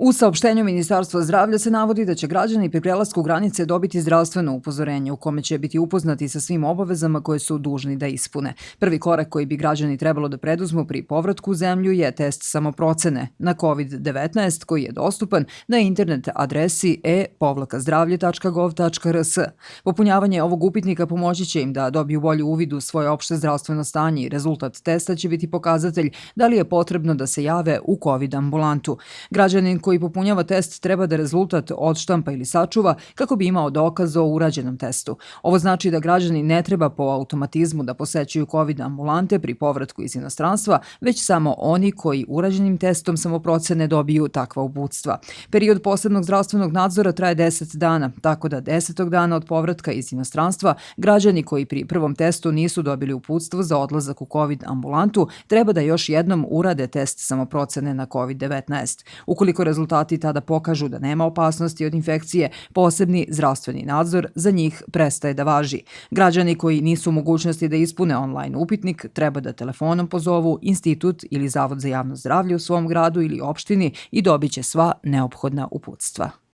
U saopštenju Ministarstva zdravlja se navodi da će građani pri prelasku granice dobiti zdravstveno upozorenje u kome će biti upoznati sa svim obavezama koje su dužni da ispune. Prvi korak koji bi građani trebalo da preduzmu pri povratku u zemlju je test samoprocene na COVID-19 koji je dostupan na internet adresi e-zdravlje.gov.rs. Popunjavanje ovog upitnika pomoći će im da dobiju bolji uvid u svoje opšte zdravstveno stanje i rezultat testa će biti pokazatelj da li je potrebno da se jave u COVID ambulantu. Građanin koji popunjava test treba da rezultat odštampa ili sačuva kako bi imao dokaz o urađenom testu. Ovo znači da građani ne treba po automatizmu da posećuju COVID ambulante pri povratku iz inostranstva, već samo oni koji urađenim testom samoprocene dobiju takva uputstva. Period posebnog zdravstvenog nadzora traje 10 dana, tako da 10. dana od povratka iz inostranstva građani koji pri prvom testu nisu dobili uputstvo za odlazak u COVID ambulantu treba da još jednom urade test samoprocene na COVID-19. Ukoliko rezultati tada pokažu da nema opasnosti od infekcije, posebni zdravstveni nadzor za njih prestaje da važi. Građani koji nisu u mogućnosti da ispune online upitnik treba da telefonom pozovu institut ili Zavod za javno zdravlje u svom gradu ili opštini i dobit će sva neophodna uputstva.